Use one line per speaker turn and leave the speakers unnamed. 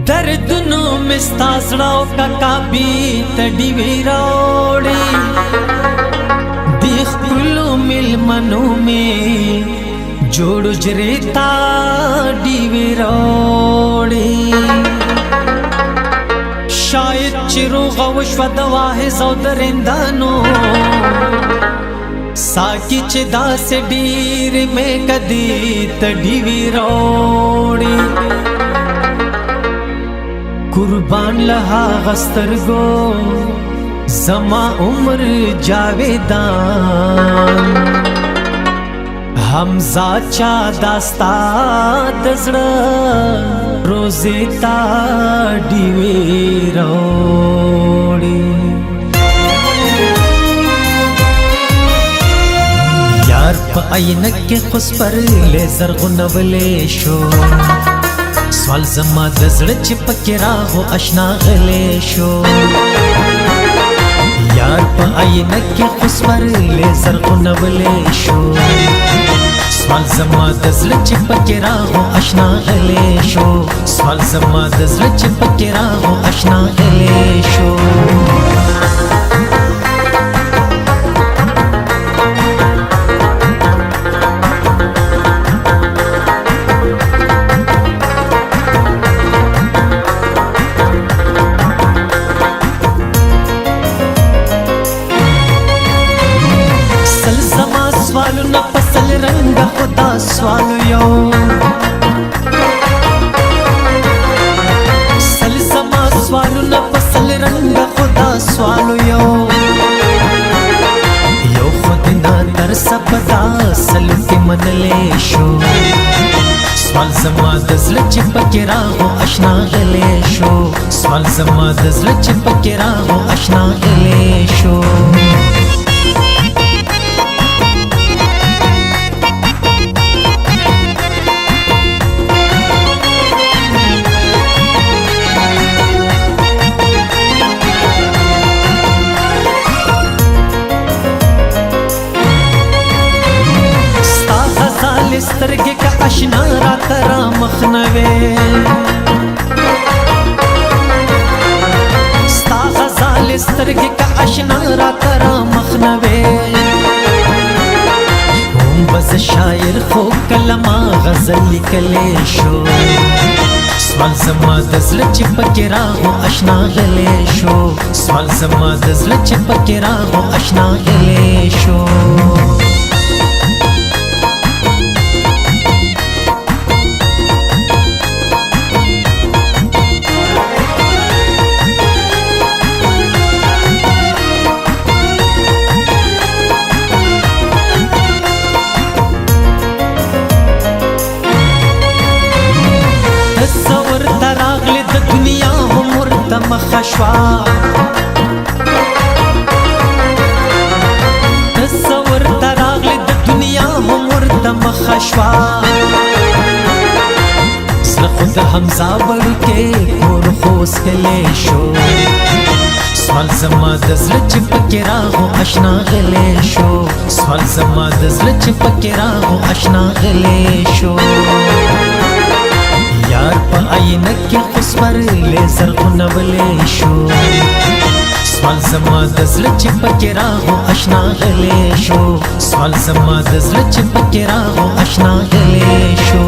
दर्दनो में स्तासड़ाओ का काबी तड़ी वीरोड़ी देख पुलो मिल मनो में जोड़ जरेता डीवीरोड़ी शायद चिरो गवश वदवाहे सौदरिंदानो साकी चिदा से डीर में कदी तड़ी वीरोड़ी कुर्बान लहा गस्तर गो जमा उम्र जावेदान हमजा चा दास्ता दजड़ा रोजे ता डीवीरोड़ी यार प ऐनक के खुस पर लेजर गुनवले शो सवाल زما د زړه چې پکې راغو اشنا غلې شو یار په عینه کې خسور لیزر غونولې شو سوال زما د زړه چې پکې راغو اشنا غلې شو سوال زما د زړه چې پکې راغو اشنا غلې شو سوالو نا پسل رنگ خدا سوالو یو سل زما سوالو نا پسل رنگ خدا سوالو یو یو خود نا در سپدا سلو کی منلے شو سوال زما دزل چی پکی راغو اشنا غلے شو سوال زما دزل چی پکی راغو اشنا غلے شو سترګې کا اشنا را ترا مخنوي ستا غزال سترګې کا اشنا را ترا مخنوي هم بس شاعر خو کلمه غزل لیکلې شو سوال زما د زړه چې پکې راغو اشنا غلې شو سوال زما د زړه چې پکې راغو اشنا غلې شو تصور تراغلی د دنیا عمر د مخشوا تصور تراغلی د دنیا عمر د مخشوا زړه خود حمزه ورکه کور خوس کله شو سوال زما د زړه چې پکې راغو اشنا غلې شو سوال زما د زړه چې پکې راغو اشنا غلې شو یار په عینه کې خسور لیزر غونولې شو سوال زما د زړه چې پکې راغو اشنا غلې شو سوال زما د زړه چې پکې راغو اشنا غلې شو